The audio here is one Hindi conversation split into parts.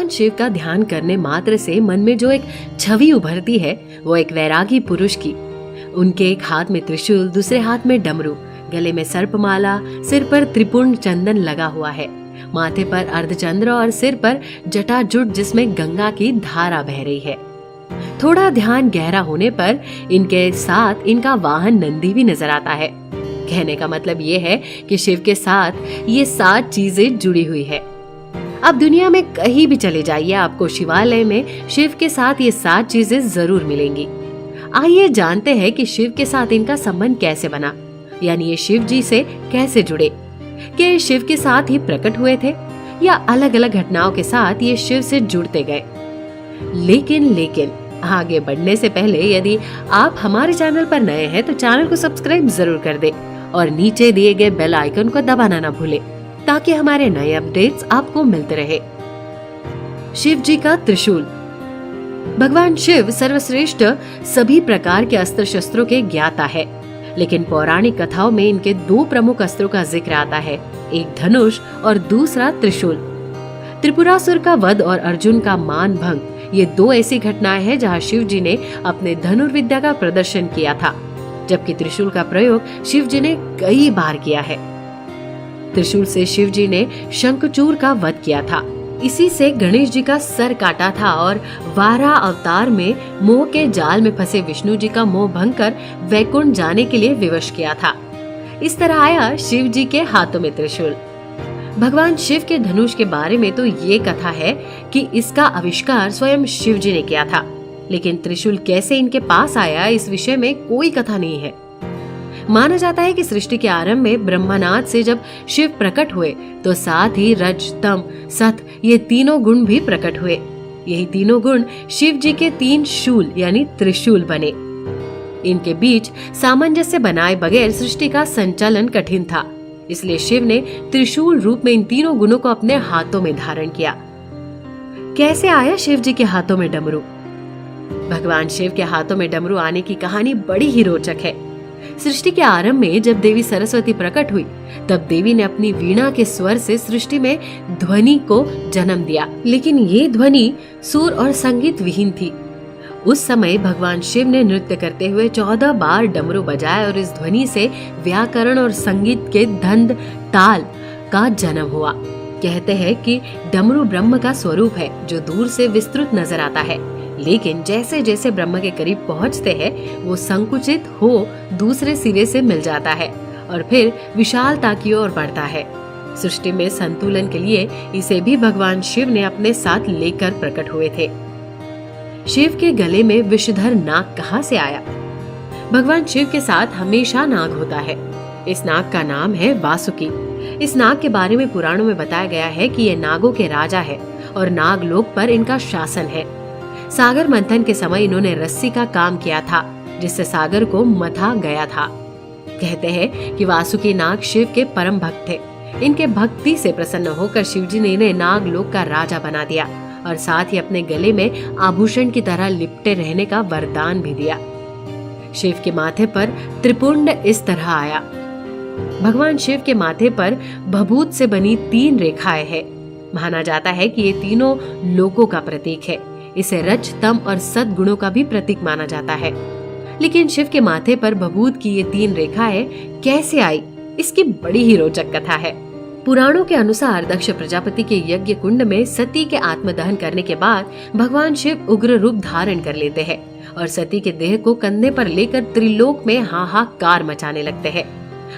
भगवान शिव का ध्यान करने मात्र से मन में जो एक छवि उभरती है वो एक वैरागी पुरुष की। उनके एक हाथ में त्रिशूल, दूसरे हाथ में डमरू, गले में सर्पमाला, सिर पर त्रिपुंड चंदन लगा हुआ है, माथे पर अर्धचंद्र और सिर पर जटाजुट जिसमें गंगा की धारा बह रही है। थोड़ा ध्यान गहरा होने पर इनके साथ इनका वाहन नंदी भी नजर आता है। कहने का मतलब ये है कि शिव के साथ ये 7 चीजें जुड़ी हुई है। अब दुनिया में कहीं भी चले जाइए, आपको शिवालय में शिव के साथ ये 7 चीजें जरूर मिलेंगी। आइए जानते हैं कि शिव के साथ इनका संबंध कैसे बना, यानी ये शिव जी से कैसे जुड़े। क्या शिव के साथ ही प्रकट हुए थे या अलग अलग घटनाओं के साथ ये शिव से जुड़ते गए। लेकिन आगे बढ़ने से पहले यदि आप हमारे चैनल पर नए हैं तो चैनल को सब्सक्राइब जरूर कर दे और नीचे दिए गए बेल आइकन को दबाना ना भूले ताकि हमारे नए अपडेट्स आपको मिलते रहे। शिव जी का त्रिशूल। भगवान शिव सर्वश्रेष्ठ सभी प्रकार के अस्त्र शस्त्रों के ज्ञाता है, लेकिन पौराणिक कथाओं में इनके 2 प्रमुख अस्त्रों का जिक्र आता है, एक धनुष और दूसरा त्रिशूल। त्रिपुरासुर का वध और अर्जुन का मान भंग, ये 2 ऐसी घटनाएं हैं जहां शिव जी ने अपने धनुर्विद्या का प्रदर्शन किया था, जबकि त्रिशूल का प्रयोग शिव जी ने कई बार किया है। त्रिशूल से शिव जी ने शंखचूर का वध किया था, इसी से गणेश जी का सर काटा था और वाराह अवतार में मोह के जाल में फंसे विष्णु जी का मोह भंग कर वैकुंठ जाने के लिए विवश किया था। इस तरह आया शिव जी के हाथों में त्रिशूल। भगवान शिव के धनुष के बारे में तो ये कथा है कि इसका आविष्कार स्वयं शिव जी ने किया था, लेकिन त्रिशूल कैसे इनके पास आया इस विषय में कोई कथा नहीं है। माना जाता है कि सृष्टि के आरंभ में ब्रह्मनाद से जब शिव प्रकट हुए तो साथ ही रज, तम, सत ये तीनों गुण भी प्रकट हुए। यही तीनों गुण शिव जी के 3 शूल यानी त्रिशूल बने। इनके बीच सामंजस्य बनाए बगैर सृष्टि का संचालन कठिन था, इसलिए शिव ने त्रिशूल रूप में इन तीनों गुणों को अपने हाथों में धारण किया। कैसे आया शिव जी के हाथों में डमरू। भगवान शिव के हाथों में डमरू आने की कहानी बड़ी ही रोचक है। सृष्टि के आरंभ में जब देवी सरस्वती प्रकट हुई तब देवी ने अपनी वीणा के स्वर से सृष्टि में ध्वनि को जन्म दिया, लेकिन ये ध्वनि सुर और संगीत विहीन थी। उस समय भगवान शिव ने नृत्य करते हुए 14 बार डमरू बजाए और इस ध्वनि से व्याकरण और संगीत के धंध ताल का जन्म हुआ। कहते हैं कि डमरू ब्रह्म का स्वरूप है जो दूर से विस्तृत नजर आता है, लेकिन जैसे जैसे ब्रह्म के करीब पहुंचते हैं वो संकुचित हो दूसरे सिरे से मिल जाता है और फिर विशालता की ओर बढ़ता है। सृष्टि में संतुलन के लिए इसे भी भगवान शिव ने अपने साथ लेकर प्रकट हुए थे। शिव के गले में विषधर नाग कहाँ से आया। भगवान शिव के साथ हमेशा नाग होता है। इस नाग का नाम है वासुकी। इस नाग के बारे में पुराणों में बताया गया है कि ये नागों के राजा है और नागलोक पर इनका शासन है। सागर मंथन के समय इन्होंने रस्सी का काम किया था जिससे सागर को मथा गया था। कहते हैं कि वासुकी नाग शिव के परम भक्त थे। इनके भक्ति से प्रसन्न होकर शिव जी ने इन्हें नागलोक का राजा बना दिया और साथ ही अपने गले में आभूषण की तरह लिपटे रहने का वरदान भी दिया। शिव के माथे पर त्रिपुंड इस तरह आया। भगवान शिव के माथे पर भभूत से बनी 3 रेखाएं हैं। माना जाता है कि ये तीनों लोकों का प्रतीक है। इसे रज, तम और सत गुणों का भी प्रतीक माना जाता है। लेकिन शिव के माथे पर भभूत की ये 3 रेखाएं कैसे आई, इसकी बड़ी ही रोचक कथा है। पुराणों के अनुसार दक्ष प्रजापति के यज्ञ कुंड में सती के आत्मदहन करने के बाद भगवान शिव उग्र रूप धारण कर लेते हैं और सती के देह को कंधे पर लेकर त्रिलोक में हाहाकार मचाने लगते हैं।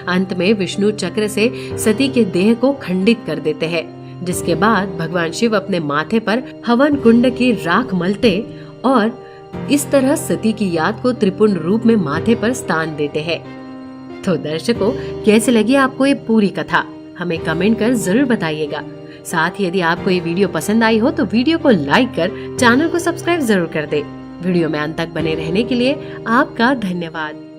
अंत में विष्णु चक्र से सती के देह को खंडित कर देते हैं, जिसके बाद भगवान शिव अपने माथे पर हवन कुंड की राख मलते और इस तरह सती की याद को त्रिपुंड रूप में माथे पर स्थान देते हैं। तो दर्शकों, कैसे लगी आपको ये पूरी कथा, हमें कमेंट कर जरूर बताइएगा। साथ ही यदि आपको ये वीडियो पसंद आई हो तो वीडियो को लाइक कर चैनल को सब्सक्राइब जरूर कर दे। वीडियो में अंत तक बने रहने के लिए आपका धन्यवाद।